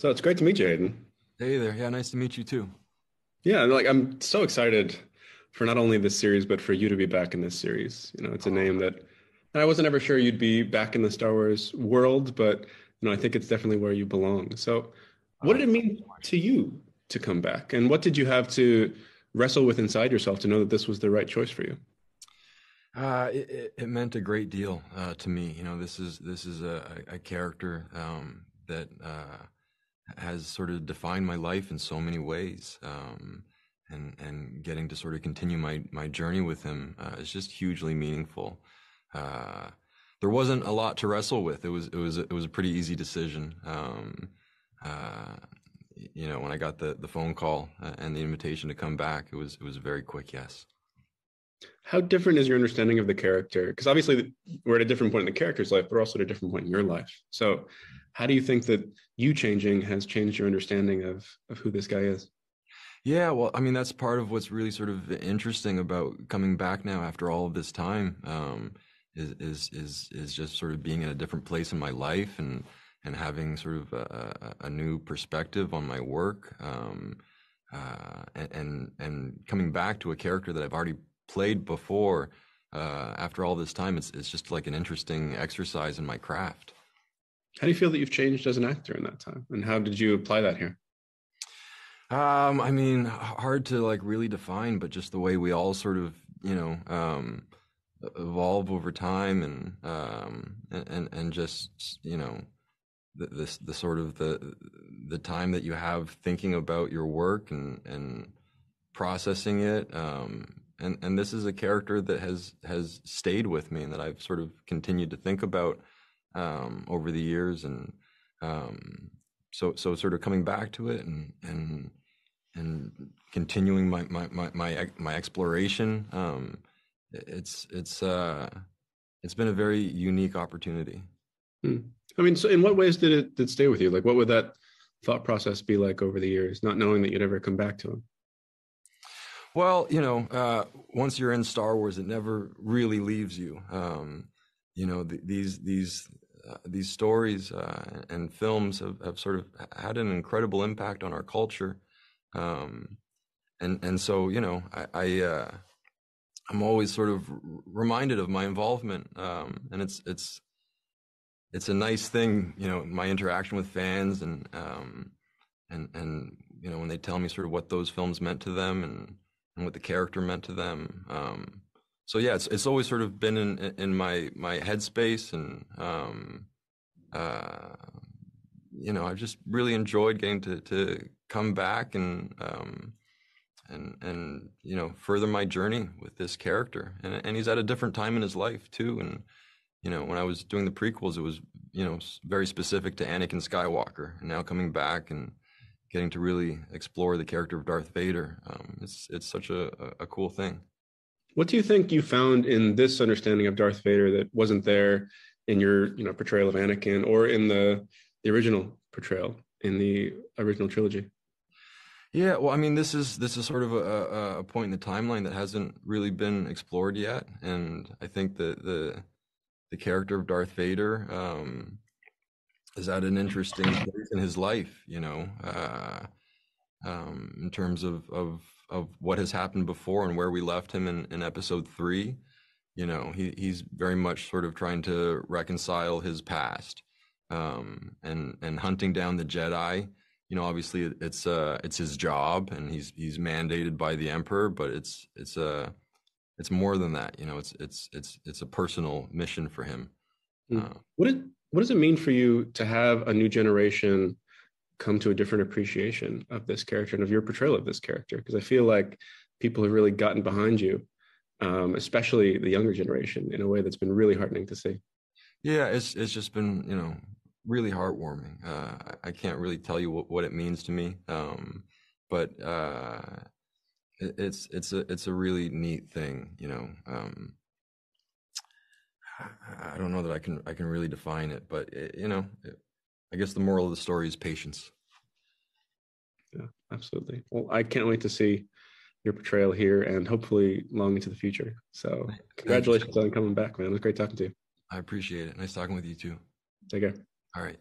So it's great to meet you, Hayden. Hey there. Yeah, nice to meet you too. Yeah, like I'm so excited for not only this series, but for you to be back in this series. It's a name that I wasn't ever sure you'd be back in the Star Wars world, but I think it's definitely where you belong. So, what did it Thank you mean so much. to you to come back? And what did you have to wrestle with inside yourself to know that this was the right choice for you? It meant a great deal to me. This is a character that has sort of defined my life in so many ways. And getting to sort of continue my journey with him is just hugely meaningful. Uh, there wasn't a lot to wrestle with. It was a pretty easy decision. Uh, when I got the phone call and the invitation to come back, it was a very quick yes. How different is your understanding of the character? Because obviously we're at a different point in the character's life, but also at a different point in your life. So, how do you think that you changing has changed your understanding of who this guy is? Yeah, well, I mean, that's part of what's really sort of interesting about coming back now after all of this time, is just sort of being in a different place in my life and having sort of a new perspective on my work, and coming back to a character that I've already played before. After all this time, it's just like an interesting exercise in my craft. How do you feel that you've changed as an actor in that time? And how did you apply that here? I mean, hard to like really define, but just the way we all sort of, evolve over time and just, the sort of the time that you have thinking about your work and processing it. And this is a character that has stayed with me and that I've sort of continued to think about over the years. And so sort of coming back to it and continuing my exploration. It's been a very unique opportunity. Hmm. I mean, so in what ways did it stay with you? Like, what would that thought process be like over the years, not knowing that you'd ever come back to him? Well, once you're in Star Wars, it never really leaves you. These stories and films have sort of had an incredible impact on our culture. Um, and so I'm always sort of reminded of my involvement, and it's a nice thing, my interaction with fans and when they tell me sort of what those films meant to them and what the character meant to them. So yeah, it's always sort of been in my headspace, and uh, I've just really enjoyed getting to come back and further my journey with this character. And he's at a different time in his life too. And when I was doing the prequels, it was very specific to Anakin Skywalker. And now coming back and getting to really explore the character of Darth Vader, it's such a cool thing. What do you think you found in this understanding of Darth Vader that wasn't there in your, portrayal of Anakin or in the original portrayal in the original trilogy? Yeah, well, I mean, this is sort of a point in the timeline that hasn't really been explored yet, and I think that the character of Darth Vader is at an interesting place in his life, in terms of what has happened before and where we left him in Episode 3. He's very much sort of trying to reconcile his past, and hunting down the Jedi. Obviously it's his job, and he's mandated by the Emperor, but it's more than that. It's a personal mission for him. Hmm. Uh, What does it mean for you to have a new generation come to a different appreciation of this character and of your portrayal of this character? Because I feel like people have really gotten behind you, especially the younger generation, in a way that's been really heartening to see. yeah, it's just been really heartwarming. I can't really tell you what it means to me, but it's a really neat thing. I don't know that I can really define it, but I guess the moral of the story is patience. Yeah, absolutely. Well, I can't wait to see your portrayal here and hopefully long into the future. So, Thank you so congratulations much. on coming back, man. It was great talking to you. I appreciate it. Nice talking with you too. Take care. All right.